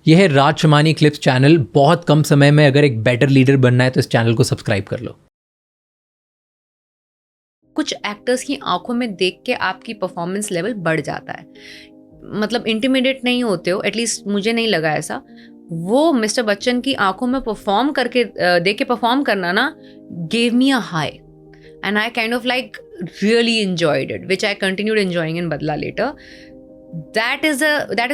ये है राज Shamani clips channel. बहुत कम समय में अगर एक बेटर लीडर बनना है तो इस चैनल को सब्सक्राइब कर लो। कुछ एक्टर्स की आंखों में देख के आपकी परफॉर्मेंस लेवल बढ़ जाता है, मतलब इंटिमिडेट नहीं होते हो, एटलीस्ट मुझे नहीं लगा ऐसा। वो मिस्टर बच्चन की आंखों में परफॉर्म करके देख के परफॉर्म करना ना gave me a high and I kind of like really enjoyed it, which I continued enjoying in Badla later. That is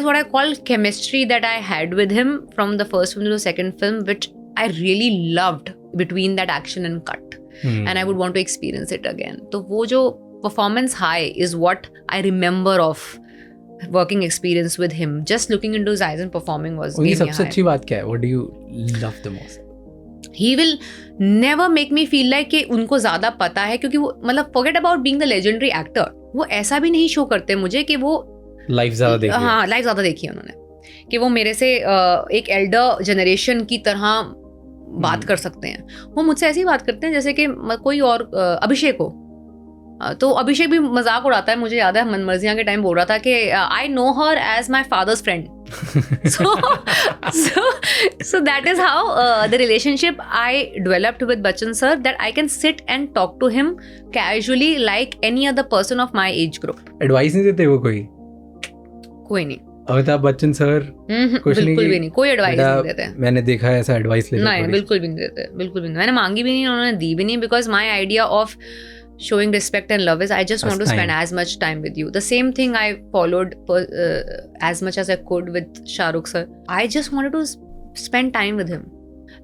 what I call chemistry that I had with him from the first film to the second film, which I really loved between that action and cut. And I would want to experience it again. So wo jo performance high is what I remember of working experience with him. Just looking into his eyes and performing was उनकी सबसे अच्छी बात क्या है? What do you love the most? He will never make me feel like कि उनको ज़्यादा पता है, क्योंकि वो मतलब forget about being the legendary actor, वो ऐसा भी नहीं शो करते मुझे कि वो लाइफ ज़्यादा देखी है। हाँ, लाइफ ज़्यादा देखी है उन्होंने, कि वो मेरे से एक एल्डर जनरेशन की तरह बात कर सकते हैं। वो मुझसे ऐसी बात करते हैं जैसे कि कोई और अभिषेक हो। तो अभिषेक भी मजाक उड़ाता है, मुझे याद है मनमर्जियां के टाइम बोल रहा था कि I know her as my father's friend. So that is how the relationship I developed with Bachchan sir, that I can sit and talk to him casually like any other person of my age group. Advice नहीं देते वो कोई नहीं। Amitabh Bachchan sir कुछ बिल्कुल भी नहीं, कोई एडवाइस नहीं देते। मैंने देखा है ऐसा एडवाइस लेते। नहीं, बिल्कुल भी नहीं देते, बिल्कुल भी नहीं। मैंने मांगी भी नहीं, उन्होंने दी भी नहीं, because my idea of showing respect and love is I just want to spend as much time with you. The same thing I followed as much as I could with Shah Rukh sir. I just wanted to spend time with him.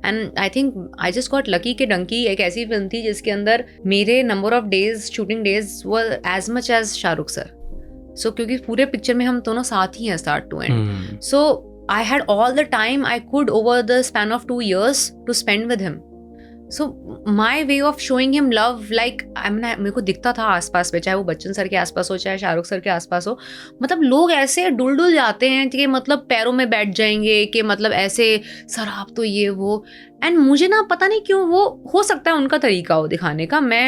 And I think I just got lucky कि डंकी एक ऐसी film थी जिसके अंदर मेरे number of days, shooting days were as much as Shah Rukh sir. So क्योंकि पूरे picture में हम दोनों साथ ही हैं start to end. So I had all the time I could over the span of 2 years to spend with him. So my way of showing him love, like मेरे को दिखता था आसपास में, चाहे वो बच्चन सर के आसपास हो चाहे शाहरुख सर के आसपास हो, मतलब लोग ऐसे डुल जाते हैं कि मतलब पैरों में बैठ जाएंगे, कि मतलब ऐसे सर आप तो ये वो। एंड मुझे ना पता नहीं क्यों, वो हो सकता है उनका तरीका हो दिखाने का, मैं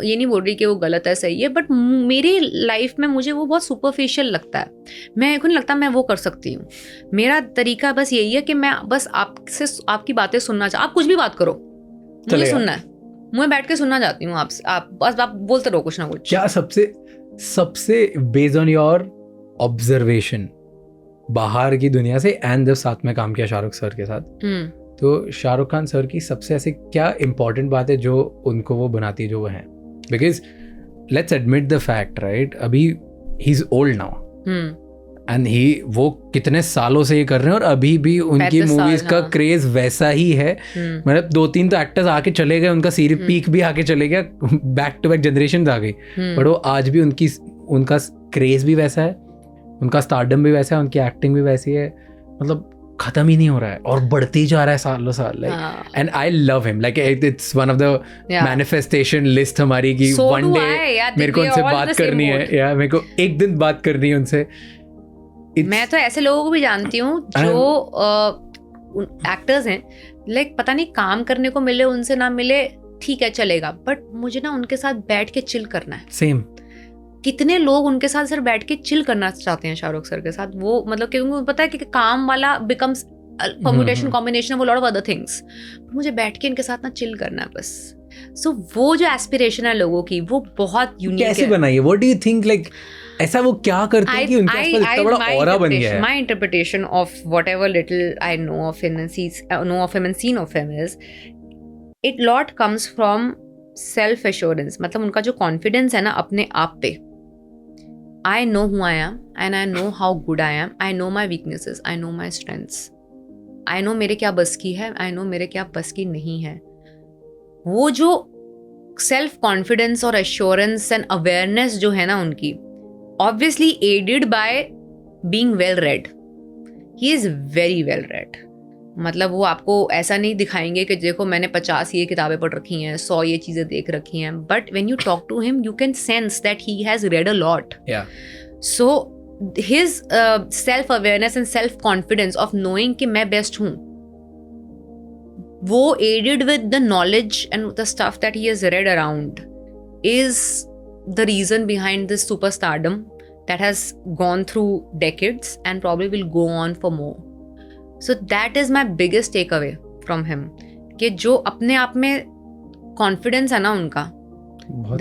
ये नहीं बोल रही कि वो गलत है सही है, बट मेरी लाइफ में मुझे वो बहुत सुपरफिशियल लगता है। मैं को नहीं लगता मैं वो कर सकती हूँ। मेरा तरीका बस यही है कि मैं बस आपसे आपकी बातें सुनना आप कुछ भी बात करो, मुझे सुनना है, मुझे बैठ के सुनना चाहती हूँ आपसे, आप बस आप बोलते रहो कुछ ना कुछ। क्या सबसे बेस्ड ऑन योर ऑब्जर्वेशन बाहर की दुनिया से, एंड जब साथ में काम किया शाहरुख सर के साथ, तो शाहरुख खान सर की सबसे ऐसे क्या इंपॉर्टेंट बात है जो उनको वो बनाती है जो वो है? Because let's admit the fact, right, अभी he is old now and वो कितने सालों से ये कर रहे हैं और अभी भी उनकी मूवीज का क्रेज वैसा ही है। मतलब 2-3 तो एक्टर्स आके चले गए, उनका सीरीज पीक भी आके चले गया, बैक टू बैक जनरेशन आ गई, बट वो आज भी उनका क्रेज भी वैसा है, उनका स्टारडम भी वैसा है, उनकी एक्टिंग भी वैसी है, मतलब खत्म ही नहीं हो रहा है और बढ़ते ही जा रहा है सालों साल। Like and I love him, like it's one of the manifestation list हमारी की वन डे मेरे को उनसे बात करनी है, या मेरे को एक दिन बात करनी है उनसे। मैं तो ऐसे लोगों को भी जानती हूँ जो एक्टर्स हैं, लाइक पता नहीं काम करने को मिले उनसे ना मिले ठीक है चलेगा, बट मुझे ना उनके साथ बैठ के चिल करना है। सेम कितने लोग उनके साथ सर बैठ के चिल करना चाहते हैं शाहरुख सर के साथ, वो मतलब क्योंकि उनको पता है कि काम वाला becomes permutation combination of a lot of other things, मुझे बैठ के इनके साथ ना चिल करना है बस। सो वो जो एस्पिरेशन है लोगों की वो बहुत यूनिक है। कैसे बनाई है? What do you think, like ऐसा वो क्या करते हैं कि उनके आसपास इतना बड़ा ऑरा बन गया है? My interpretation of whatever little I know of him and seen of him is it lot comes from self assurance, मतलब उनका जो कॉन्फिडेंस है ना अपने आप पे, I know who I am and I know how good I am, I know my weaknesses, I know my strengths, I know मेरे क्या बस की है, I know मेरे क्या बस की नहीं है। वो जो सेल्फ कॉन्फिडेंस और एश्योरेंस एंड अवेयरनेस जो है ना उनकी, obviously aided by being well read. He is very well read. मतलब वो आपको ऐसा नहीं दिखाएंगे कि देखो मैंने 50 ये किताबें पढ़ रखी हैं, 100 ये चीज़ें देख रखी हैं, but when you talk to him you can sense that he has read a lot. Yeah. So his self awareness and self confidence of knowing कि मैं best हूँ, वो aided with the knowledge and the stuff that he has read around is the reason behind this superstardom that has gone through decades and probably will go on for more. So that is my biggest takeaway from him. कि जो अपने आप में confidence है ना उनका,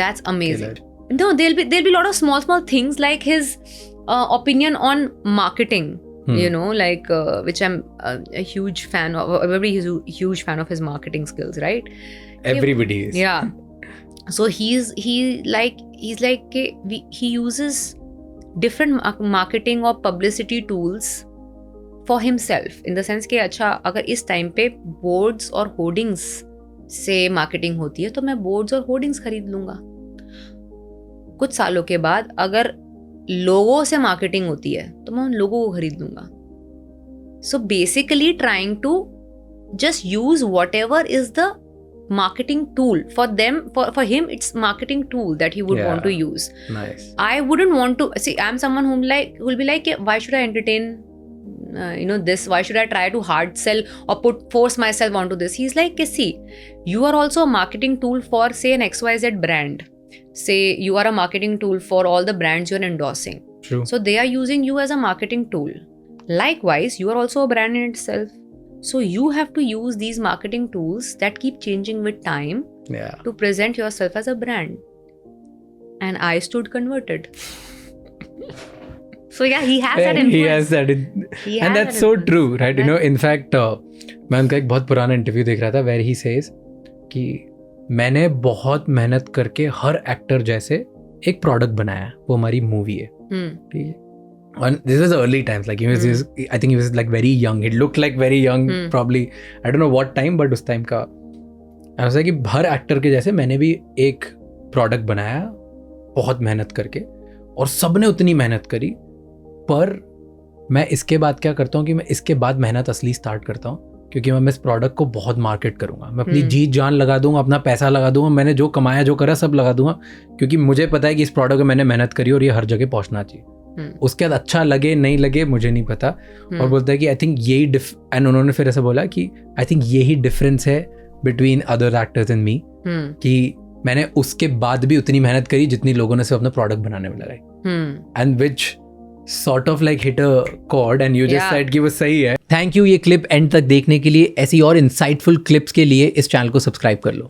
that's amazing. No, there'll be a lot of small things like his opinion on marketing. You know, like which I'm a huge fan of. Everybody is a huge fan of his marketing skills, right? Everybody is. Yeah. So he uses different marketing or publicity tools for himself, in the sense कि अच्छा अगर इस time पे boards और hoardings से marketing होती है तो मैं boards और hoardings खरीद लूँगा. कुछ सालों के बाद अगर लोगों से मार्केटिंग होती है तो मैं उन लोगों को खरीद लूंगा. So basically trying to just use whatever is the marketing tool for them. For him it's marketing tool that he would want to use. Nice. I wouldn't want to see. I'm someone who'll be like, why should I entertain this? Why should I try to hard sell or force myself onto this? He's like, see, you are also a marketing tool for say an XYZ brand. Say you are a marketing tool for all the brands you're endorsing. True. So they are using you as a marketing tool. Likewise, you are also a brand in itself. So you have to use these marketing tools that keep changing with time to present yourself as a brand. And I stood converted. So yeah, he has that influence. He has that. And that's so true, right? You know, in fact, मैं उनका एक बहुत पुराना interview देख रहा था where he says कि मैंने बहुत मेहनत करके हर एक्टर जैसे एक प्रोडक्ट बनाया, वो हमारी मूवी है. ठीक है. And this was early times, like I think he was like very young. He looked like very young, probably. I don't know what time, but उस time का ऐसा कि हर एक्टर के जैसे मैंने भी एक प्रोडक्ट बनाया बहुत मेहनत करके, और सबने उतनी मेहनत करी. पर मैं इसके बाद क्या करता हूँ कि मैं इसके बाद मेहनत असली स्टार्ट करता हूँ, क्योंकि मैं इस प्रोडक्ट को बहुत मार्केट करूँगा. मैं अपनी जी जान लगा दूंगा, अपना पैसा लगा दूंगा, मैंने जो कमाया जो करा सब लगा दूंगा, क्योंकि मुझे पता है कि इस प्रोडक्ट में मैंने मेहनत करी और ये हर जगह पहुँचना चाहिए. उसके बाद अच्छा लगे नहीं लगे मुझे नहीं पता. और बोलता है कि आई थिंक यही एंड उन्होंने फिर ऐसा बोला कि आई थिंक यही डिफरेंस है between other actors and me, कि मैंने उसके बाद भी उतनी मेहनत करी जितनी लोगों ने सिर्फ अपना प्रोडक्ट बनाने में लगाई. And which sort of like hit a chord and you just said कि वो सही है. थैंक यू ये क्लिप एंड तक देखने के लिए. ऐसी और इंसाइटफुल क्लिप्स के लिए इस चैनल को सब्सक्राइब कर लो.